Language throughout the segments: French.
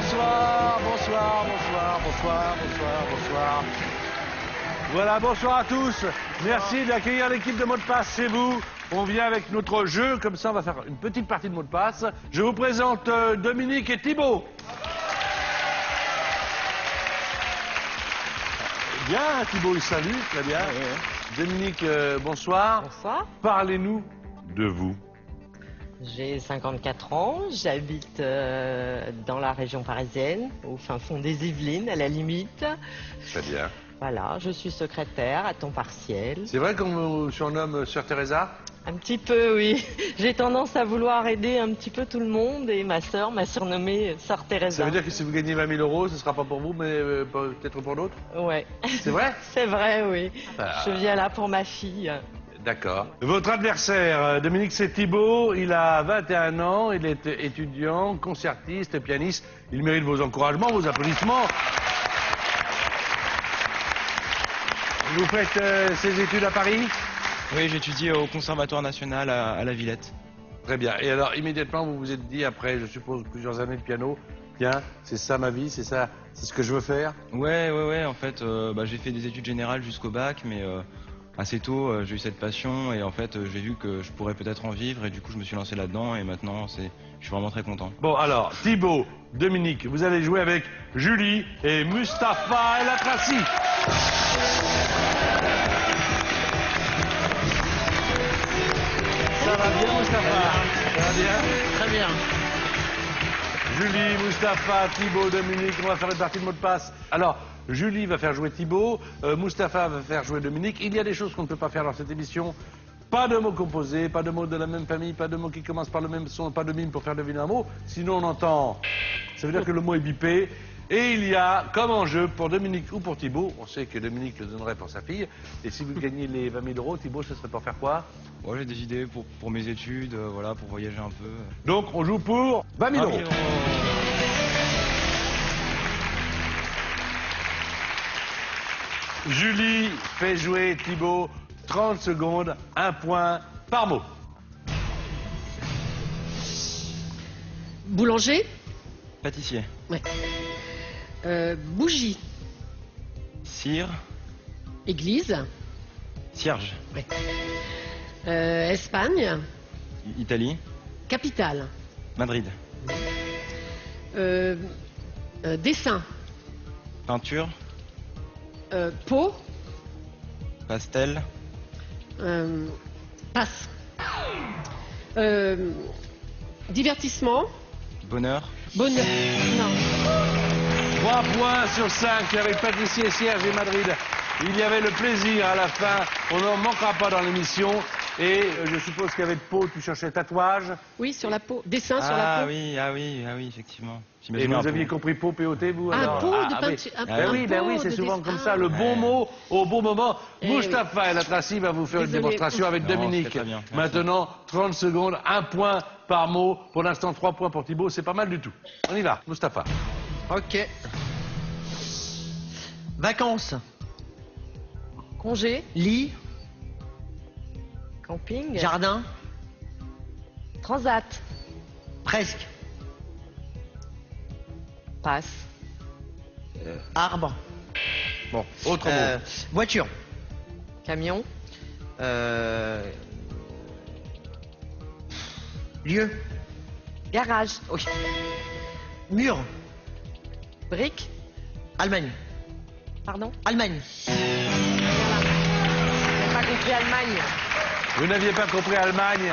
bonsoir, bonsoir, bonsoir, bonsoir, bonsoir, bonsoir. Voilà, bonsoir à tous. Merci d'accueillir l'équipe de mots de passe chez vous. On vient avec notre jeu, comme ça on va faire une petite partie de mots de passe. Je vous présente Dominique et Thibaut. Bien, Thibaut, il salue, très bien. Dominique, bonsoir. Bonsoir. Parlez-nous de vous. J'ai 54 ans, j'habite dans la région parisienne, au fin fond des Yvelines, à la limite. Très bien. Voilà, je suis secrétaire à temps partiel. C'est vrai qu'on me surnomme Sœur Teresa? Un petit peu, oui. J'ai tendance à vouloir aider un petit peu tout le monde et ma sœur m'a surnommée Sœur Teresa. Ça veut dire que si vous gagnez 20 000 euros, ce ne sera pas pour vous, mais peut-être pour d'autres? Ouais. C'est vrai? C'est vrai, oui. Ah. Je viens là pour ma fille. D'accord. Votre adversaire, Dominique, c'est Thibaut. Il a 21 ans, il est étudiant, concertiste, pianiste. Il mérite vos encouragements, vos applaudissements. Vous faites ses études à Paris? Oui, j'étudie au Conservatoire National à la Villette. Très bien. Et alors, immédiatement, vous vous êtes dit, après, je suppose, plusieurs années de piano, tiens, c'est ça ma vie, c'est ça, c'est ce que je veux faire? Ouais, en fait, j'ai fait des études générales jusqu'au bac, mais assez tôt, j'ai eu cette passion et en fait, j'ai vu que je pourrais peut-être en vivre et du coup, je me suis lancé là-dedans et maintenant, je suis vraiment très content. Bon, alors, Thibaut, Dominique, vous allez jouer avec Julie et Mustapha El Atrassi. Ça va bien, Mustapha? Ça va bien? Très bien. Julie, Mustapha, Thibaut, Dominique, on va faire une partie de mots de passe. Alors, Julie va faire jouer Thibaut, Mustapha va faire jouer Dominique. Il y a des choses qu'on ne peut pas faire dans cette émission. Pas de mots composés, pas de mots de la même famille, pas de mots qui commencent par le même son, pas de mime pour faire deviner un mot. Sinon, on entend. Ça veut dire que le mot est bipé. Et il y a, comme enjeu, pour Dominique ou pour Thibaut, on sait que Dominique le donnerait pour sa fille. Et si vous gagnez les 20 000 euros, Thibaut, ce serait pour faire quoi? Ouais, j'ai des idées pour mes études, voilà, pour voyager un peu. Donc, on joue pour 20 000 euros. Julie fait jouer Thibaut 30 secondes, 1 point par mot. Boulanger. Pâtissier. Ouais. Bougie. Cire. Église. Cierge. Ouais. Espagne. Italie. Capitale. Madrid. Dessin. Peinture. Peau. Pastel. Passe. Divertissement. Bonheur. Bonheur. Non. 3 points sur 5 avec Pâtissier, Cierge et Madrid. Il y avait le plaisir à la fin. On n'en manquera pas dans l'émission. Et je suppose qu'avec Pau, tu cherchais tatouage. Oui, sur la peau. Dessin sur la peau. Ah oui, effectivement. Et J'imaginais vous un aviez pot. compris Pau, P-O-T, vous Un alors? pot de oui. peinture. Ben oui, c'est souvent comme ça. Le bon mot au bon moment. Eh Mustapha El Atrassi va vous faire une Désolée. démonstration avec Non, Dominique. c'était très bien. Merci. Maintenant, 30 secondes, 1 point par mot. Pour l'instant, 3 points pour Thibaut. C'est pas mal du tout. On y va, Mustapha. Ok. Vacances. Congé. Lit. Camping. Jardin. Transat. Presque. Passe. Arbre. Bon, autre mot. Voiture. Camion. Lieu. Garage. Oui. Mur. Brique. Allemagne. Pardon. Allemagne. J'ai pas compris Allemagne. Vous n'aviez pas compris Allemagne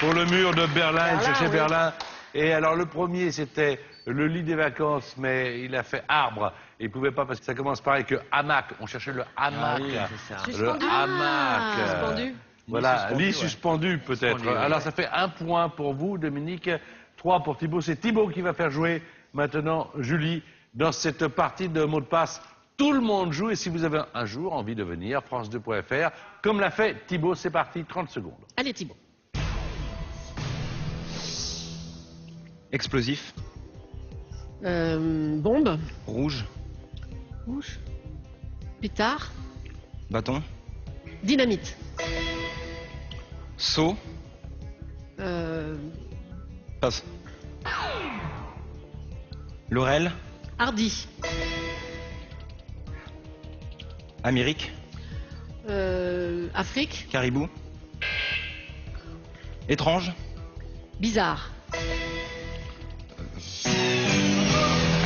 pour le mur de Berlin, il Berlin, cherchait oui. Berlin. Et alors le premier c'était le lit des vacances, mais il a fait arbre. Et il pouvait pas parce que ça commence pareil que hamac. On cherchait le hamac. oui, c'est ça. Le Suspendu. hamac. Suspendu. Voilà, lit ouais. suspendu peut-être. Suspendu, ouais. Alors ça fait 1 point pour vous, Dominique, 3 pour Thibaut. C'est Thibaut qui va faire jouer maintenant Julie dans cette partie de mots de passe. Tout le monde joue et si vous avez un jour envie de venir, France2.fr, comme l'a fait Thibaut, c'est parti, 30 secondes. Allez, Thibaut. Explosif. Bombe. Rouge. Rouge. Pétard. Bâton. Dynamite. Seau. Euh, Passe. Laurel. Hardy. Amérique. Afrique. Caribou. Étrange. Bizarre.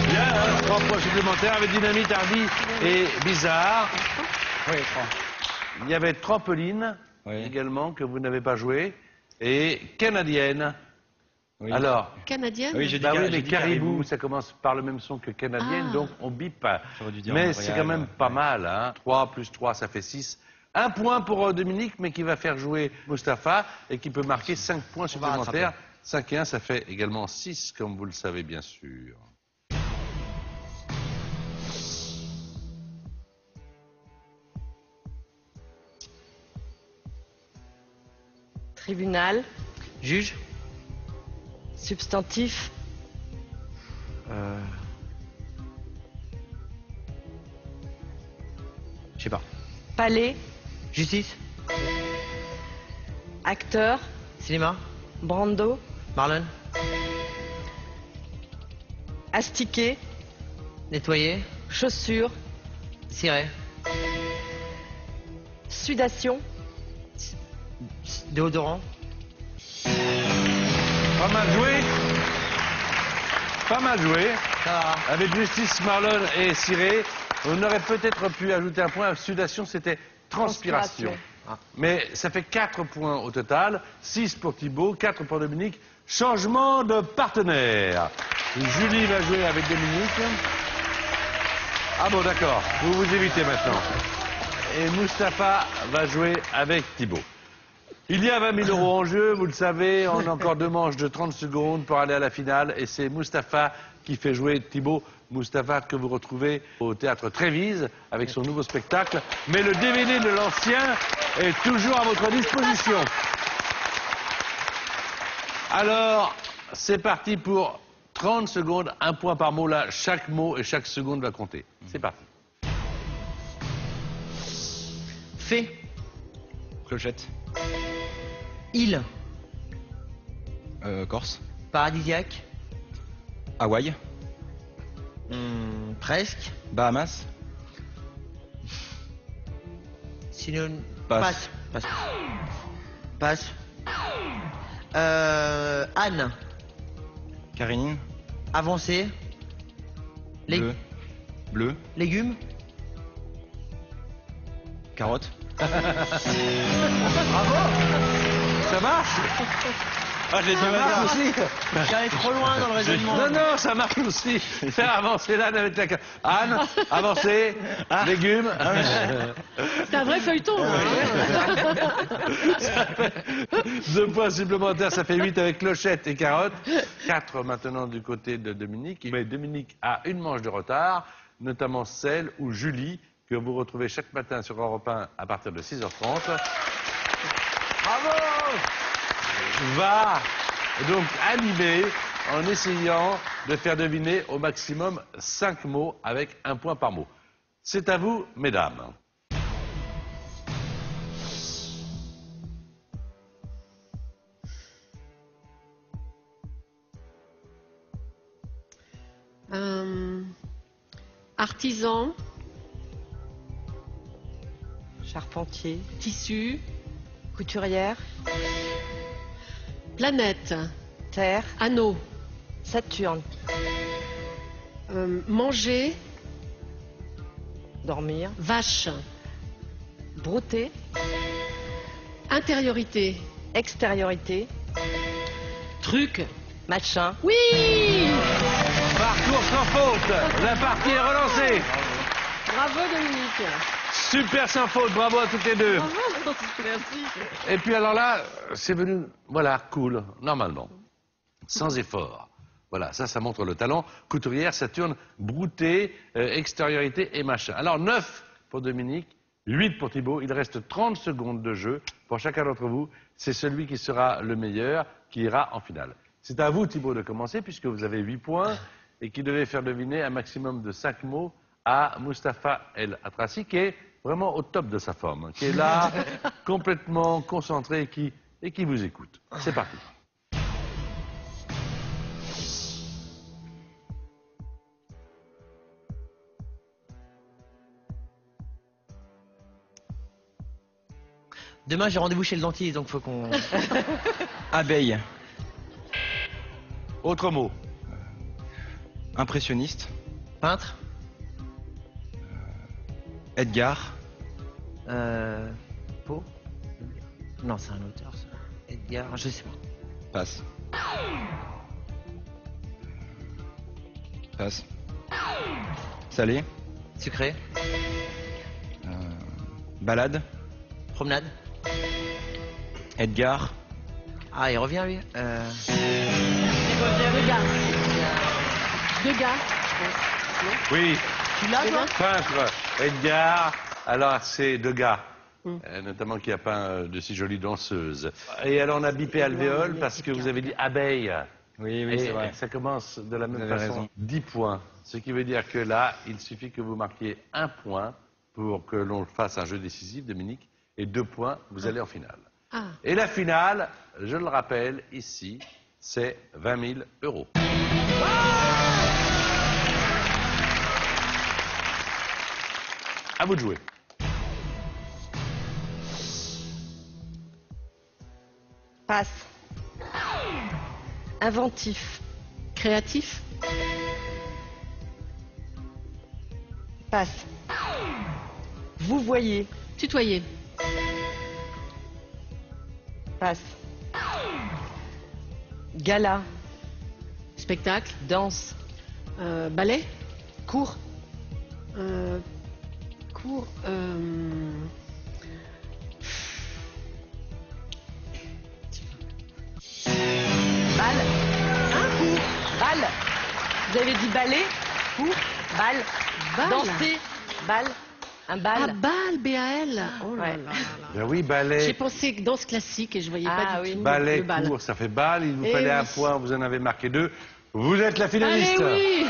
Bien, 3 points supplémentaires avec Dynamite, Hardy et Bizarre. Oui, Il y avait Trampoline Oui. également que vous n'avez pas joué. Et Canadienne. Oui. Alors, Canadienne. Oui, j'ai dit, bah oui, j'ai mais dit Caribou, ça commence par le même son que Canadienne, Ah. donc on bip. J'aurais dû dire Mais Montréal, c'est quand même pas ouais. mal, hein. 3 plus 3, ça fait 6. Un point pour Dominique, mais qui va faire jouer Mustapha et qui peut marquer 5 points On va supplémentaires. rattraper. 5 et 1, ça fait également 6, comme vous le savez bien sûr. Tribunal. Juge. Substantif. Je sais pas. Palais. Justice. Acteur. Cinéma. Brando. Marlon. Astiquer. Nettoyer. Chaussures. Cirer. Sudation. Déodorant. Pas mal joué. Pas mal joué. Ça va. Avec Justice, Marlon et Ciré, on aurait peut-être pu ajouter un point. Sudation, c'était transpiration. Transpiration. Mais ça fait 4 points au total. 6 pour Thibaut, 4 pour Dominique. Changement de partenaire. Julie va jouer avec Dominique. Ah bon, d'accord. Vous vous évitez maintenant. Et Mustapha va jouer avec Thibaut. Il y a 20 000 € en jeu, vous le savez. On a encore 2 manches de 30 secondes pour aller à la finale. Et c'est Mustapha qui fait jouer Thibaut. Mustapha que vous retrouvez au théâtre Trévise avec son nouveau spectacle. Mais le DVD de l'ancien est toujours à votre disposition. Alors, c'est parti pour 30 secondes, 1 point par mot là. Chaque mot et chaque seconde va compter. C'est parti. Fée. Clochette. Île. Corse. Paradisiaque. Hawaï. Presque. Bahamas. Synonyme. Passe. Passe. Passe. Anne. Karinine. Avancée. Bleu. Bleu. Légumes. Carotte. Ça marche? Ah, je l'ai dit Ça marche aussi? J'allais trop loin dans le raisonnement. Non, non, ça marche aussi. Faire avancer l'âne avec la... Anne, avancer, légumes. C'est un vrai feuilleton. Hein. 2 points supplémentaires, ça fait 8 avec clochette et carotte. 4 maintenant du côté de Dominique. Mais Dominique a une manche de retard, notamment celle où Julie, que vous retrouvez chaque matin sur Europe 1 à partir de 6h30. Bravo! Va donc animer en essayant de faire deviner au maximum 5 mots avec 1 point par mot. C'est à vous, mesdames. Artisan, Charpentier. tissu, Couturière. planète, Terre. anneau, Saturne. manger, Dormir. vache, Brouter. intériorité, Extériorité. truc. Machin. Oui! Parcours sans faute. La partie est relancée. Bravo Dominique. Super sans faute. Bravo à toutes les deux. Bravo. Merci. Et puis alors là, c'est venu, voilà, cool, normalement. Sans effort. Voilà, ça montre le talent. Couturière, Saturne, brouter, extériorité et machin. Alors 9 pour Dominique, 8 pour Thibaut. Il reste 30 secondes de jeu pour chacun d'entre vous. C'est celui qui sera le meilleur qui ira en finale. C'est à vous, Thibaut, de commencer puisque vous avez 8 points et qui devez faire deviner un maximum de 5 mots à Mustapha El Atrassi, qui est vraiment au top de sa forme, qui est là, complètement concentré et qui vous écoute. C'est parti. Demain, j'ai rendez-vous chez le dentiste, donc faut qu'on... Abeille. Autre mot. Impressionniste. Peintre. Edgar. Poe. Non, c'est un auteur, ça. Edgar, je sais pas. Passe. Passe. Salé. Sucré. Balade. Promenade. Edgar. Ah, il revient, lui. Deux gars. Oui, Tu l'as, toi? peintre, Edgar. Alors, c'est Degas. Notamment qui a peint de si jolies danseuses. Et alors, on a bipé alvéole parce que vous avez dit abeille. Oui, oui, Et c'est vrai. ça commence de la même Vous avez façon. raison. 10 points. Ce qui veut dire que là, il suffit que vous marquiez 1 point pour que l'on fasse un jeu décisif, Dominique, et 2 points, vous allez en finale. Ah. Et la finale, je le rappelle, ici, c'est 20 000 euros. À vous de jouer. Passe. Inventif. Créatif. Passe. Vous voyez. Tutoyer. Passe. Gala. Spectacle. Danse. Ballet. Cours. Cours. Balle. Cours. Balle. Vous avez dit ballet. Cours. Balle. Balle. Danser. Balle. Un bal. Ah, bal, B-A-L. Oh là Ouais. là là là. Ben oui, J'ai ballet. pensé que danse classique et je voyais pas Ah du oui. tout Ballet, le bal. court, ça fait balle. Il vous Eh fallait un oui. point, vous en avez marqué 2. Vous êtes la Allez, finaliste. oui.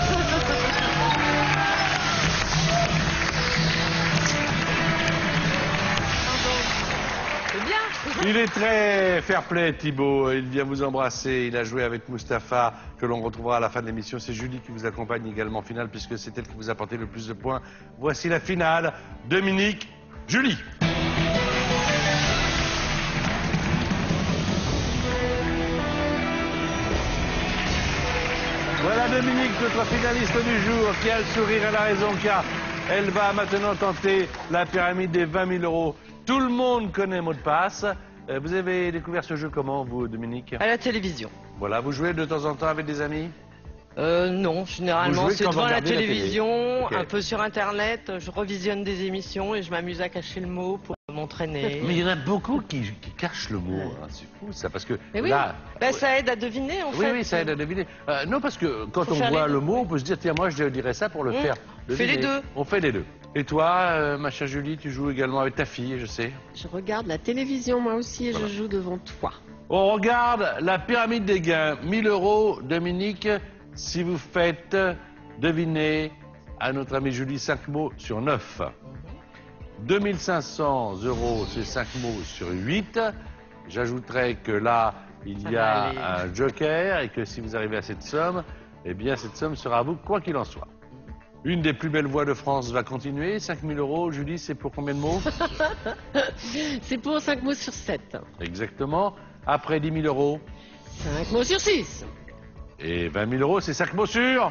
C'est bien. Il est très fair-play, Thibaut. Il vient vous embrasser. Il a joué avec Mustapha, que l'on retrouvera à la fin de l'émission. C'est Julie qui vous accompagne également en finale, puisque c'est elle qui vous a apporté le plus de points. Voici la finale. Dominique, Julie. Voilà Dominique, notre finaliste du jour, qui a le sourire à la raison, car elle va maintenant tenter la pyramide des 20 000 euros. Tout le monde connaît mot de passe. Vous avez découvert ce jeu comment, vous, Dominique? À la télévision. Voilà, vous jouez de temps en temps avec des amis? Non, Vous généralement jouez c'est quand vous devant la regardez la télé. télévision, Ok. un peu sur internet, je revisionne des émissions et je m'amuse à cacher le mot pour m'entraîner. Mais il y en a beaucoup qui cachent le mot. Hein. C'est fou ça, parce que Mais oui. là... Ben, ça aide à deviner en Oui, fait. oui, ça aide à deviner. Non, parce que quand Faut on faire voit les deux. le mot, on peut se dire, tiens, moi, je dirais ça pour le faire. On fait deviner. les deux. On fait les deux. Et toi, ma chère Julie, tu joues également avec ta fille, je sais. Je regarde la télévision moi aussi et je joue devant toi. On regarde la pyramide des gains. 1000 euros, Dominique, si vous faites deviner à notre amie Julie 5 mots sur 9. 2500 euros, c'est 5 mots sur 8. J'ajouterai que là, il Ça y va a aller. un joker et que si vous arrivez à cette somme, eh bien cette somme sera à vous, quoi qu'il en soit. Une des plus belles voix de France va continuer. 5000 euros, Julie, c'est pour combien de mots? C'est pour 5 mots sur 7. Exactement. Après 10 000 euros 5 mots sur 6. et 20 000 euros, c'est 5 mots sur.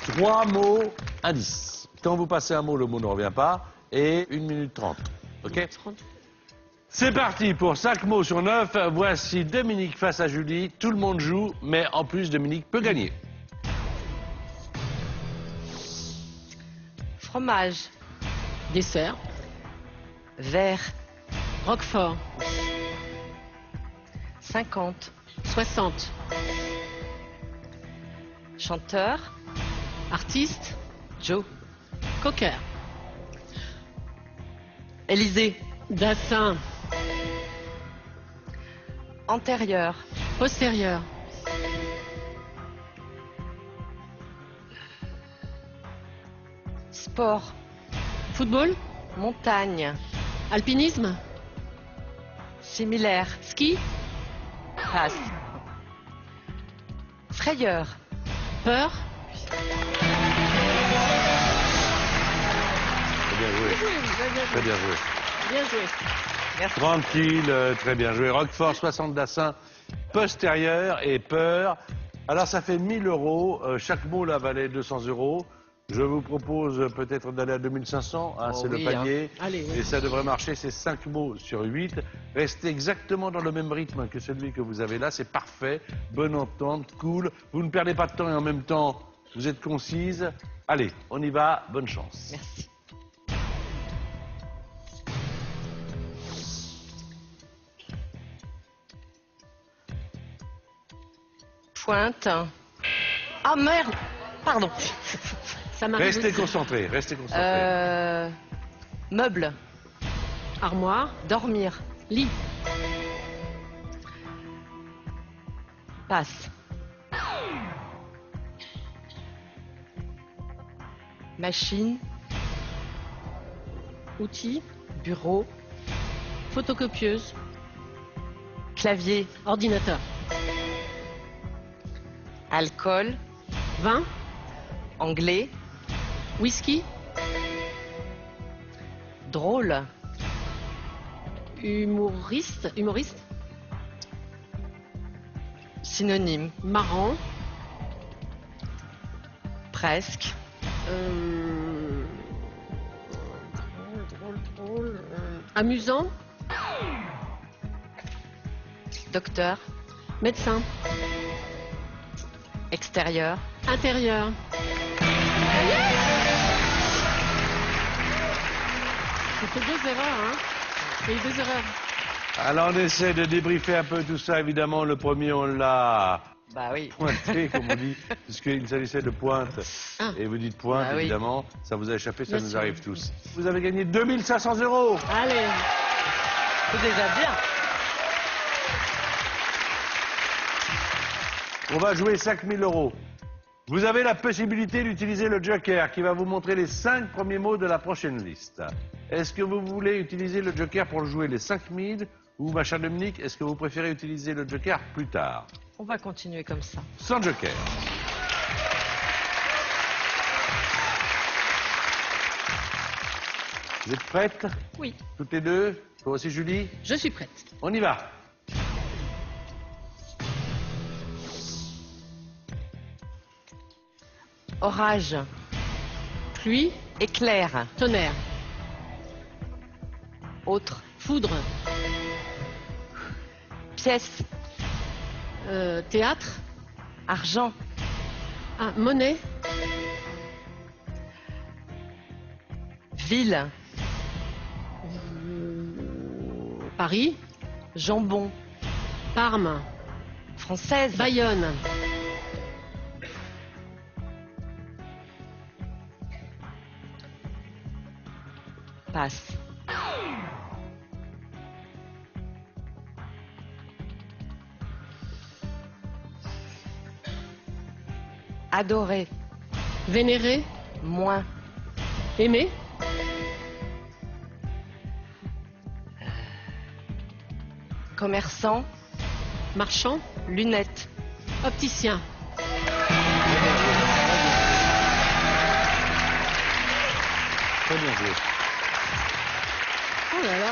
Trois mots indices. Quand vous passez un mot, le mot ne revient pas. Et 1 minute 30. OK? C'est parti pour 5 mots sur 9. Voici Dominique face à Julie. Tout le monde joue, mais en plus, Dominique peut gagner. Fromage, Dessert. verre, Roquefort. 50, 60. chanteur, Artiste. Joe, Cocker. Élysée, Dassin. antérieur, Postérieur. sport, Football. montagne, Alpinisme. similaire, Ski. passe, frayeur, Peur. bien joué. Très bien joué. Bien joué. Tranquille, très bien joué. Roquefort, 60 d'assins, postérieur et peur. Alors ça fait 1000 euros. Chaque mot là valait 200 euros. Je vous propose peut-être d'aller à 2500, hein, c'est oui, le panier. Allez, oui. Et ça devrait marcher, c'est 5 mots sur 8. Restez exactement dans le même rythme que celui que vous avez là, c'est parfait. Bonne entente, cool. Vous ne perdez pas de temps et en même temps, vous êtes concise. Allez, on y va, bonne chance. Merci. Pointe. Ah merde. Pardon. Ça m'arrive Restez aussi. concentrés, restez concentrés. Meuble. Armoire, Dormir. lit, Passe. Machine. outil, Bureau. photocopieuse, Clavier. ordinateur, Alcool. vin, Anglais. whisky, Drôle. humoriste, Synonyme. marrant, Presque. amusant, Docteur. médecin, Extérieur. intérieur. J'ai fait 2 erreurs, hein. J'ai eu 2 erreurs. Alors on essaie de débriefer un peu tout ça, évidemment. Le premier, on l'a Bah oui. pointé, comme on dit, puisqu'il s'agissait de pointe. Ah. Et vous dites pointe, Bah oui. évidemment. Ça vous a échappé, ça Bien nous sûr. arrive tous. Vous avez gagné 2500 euros. Allez, C'est déjà bien. On va jouer 5000 euros. Vous avez la possibilité d'utiliser le joker qui va vous montrer les 5 premiers mots de la prochaine liste. Est-ce que vous voulez utiliser le joker pour jouer les 5000 ou, ma chère Dominique, est-ce que vous préférez utiliser le joker plus tard? On va continuer comme ça. Sans joker. Vous êtes prêtes? oui, Toutes les deux? Toi aussi, Julie? je suis prête. On y va. Orage. Pluie, Éclair. tonnerre, Autre. foudre, Pièce. théâtre, Argent. monnaie, Ville. Paris, Jambon. Parme, Française. Bayonne, Passe. Adorer. vénérer, Moins. aimer, Commerçant. marchand, Lunettes. opticien. Très bien joué. Oh là là,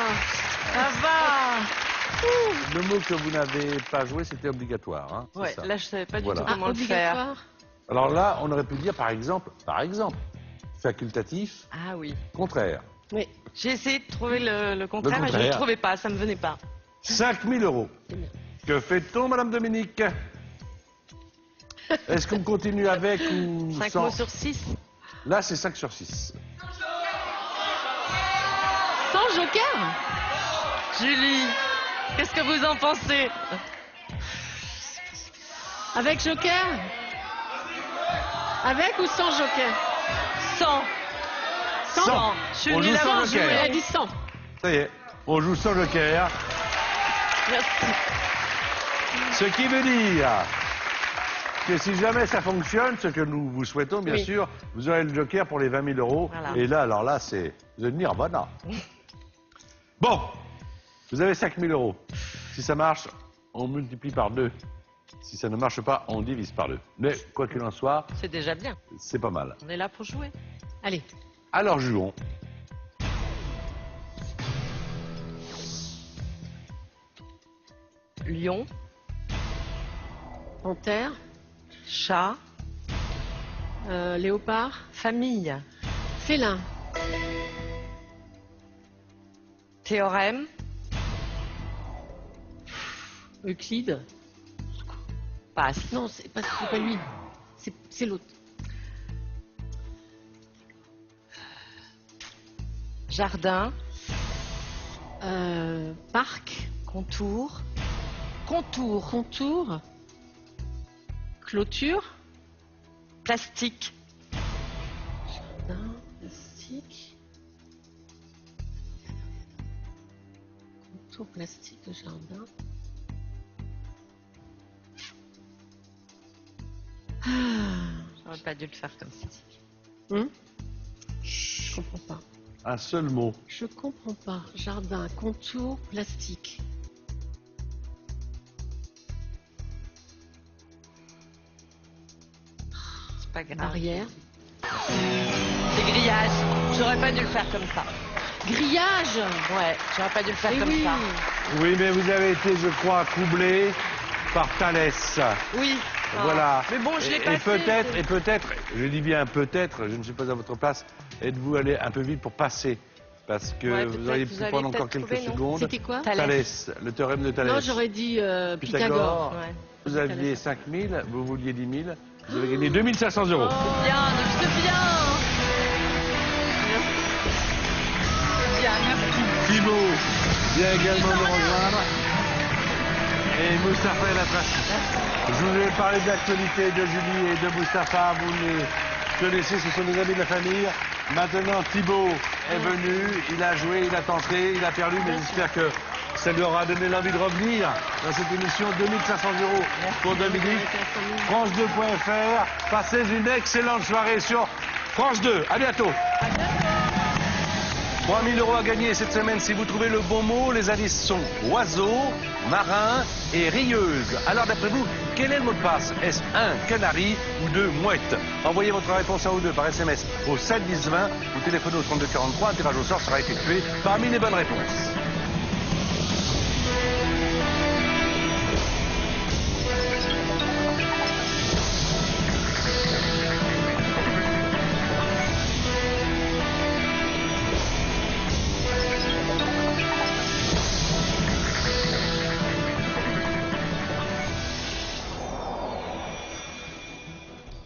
Ça va. Le mot que vous n'avez pas joué, c'était obligatoire. Hein, c'est Ouais, ça. là je savais pas Voilà. du tout comment le faire. obligatoire. Alors là, on aurait pu dire par exemple, facultatif, Ah oui. contraire. Oui, J'ai essayé de trouver le contraire et je ne contraire. le trouvais pas, ça me venait pas. 5000 euros. c'est bien. Que fait-on, Madame Dominique? Est-ce qu'on continue avec ou 5 sans? mots sur 6. Là, c'est 5 sur 6. Sans joker? Julie, qu'est-ce que vous en pensez? Avec joker? Avec ou sans joker? 100. 100. Je suis On joue nulle sans avant joker. Elle a jouer. dit 100. Ça y est, on joue sans joker. Merci. Ce qui veut dire que si jamais ça fonctionne, ce que nous vous souhaitons, bien Oui. sûr, vous aurez le joker pour les 20 000 euros. Voilà. Et là, alors là, c'est le nirvana. Bon, vous avez 5 000 euros. Si ça marche, on multiplie par 2. Si ça ne marche pas, on divise par 2. Mais quoi qu'il en soit, C'est déjà bien. c'est pas mal. On est là pour jouer. Allez, Alors jouons. Lion, Panthère, chat, léopard, famille, félin, théorème, Euclide. passe, Non, c'est pas lui. C'est l'autre. jardin, Parc, contour, contour, clôture, plastique, jardin, plastique. Contour plastique de jardin. j'aurais pas dû le faire comme ça. Je comprends pas. Un seul mot. Je comprends pas. Jardin, contour, plastique. C'est pas grave. Barrière. C'est grillage, j'aurais pas dû le faire comme ça. Grillage. Ouais, j'aurais pas dû le faire Eh comme oui. ça. Oui, mais vous avez été, je crois, troublé par Thalès. Oui. Voilà. Mais bon, je l'ai Et passé. peut-être, je dis bien peut-être, je ne suis pas à votre place, êtes-vous allé un peu vite pour passer? Parce que Ouais, vous peut-être, auriez vous pu avez prendre encore peut-être quelques trouvé, non? secondes. C'était quoi? Thalès, le théorème de Thalès. Non, j'aurais dit Pythagore. Pythagore. Ouais. Vous aviez 5 000, vous vouliez 10 000, vous avez gagné 2 500 €. Bien, c'est bien. C'est bien, merci. Thibaut vient également de rejoindre. Et Moustapha est la trace. Je vous ai parlé de l'actualité de Julie et de Moustapha. Vous les connaissez, ce sont des amis de la famille. Maintenant, Thibaut est venu, il a joué, il a tenté, il a perdu, mais j'espère que ça lui aura donné l'envie de revenir dans cette émission. 2 500 € pour Dominique. France2.fr. Passez une excellente soirée sur France 2. À bientôt. 3 000 € à gagner cette semaine si vous trouvez le bon mot. Les indices sont oiseau, marin et rieuse. Alors d'après vous, quel est le mot de passe? Est-ce 1 canari ou 2 mouettes? Envoyez votre réponse à ou deux par SMS au 7 10 20 ou téléphonez au 32 43. Un tirage au sort sera effectué parmi les bonnes réponses.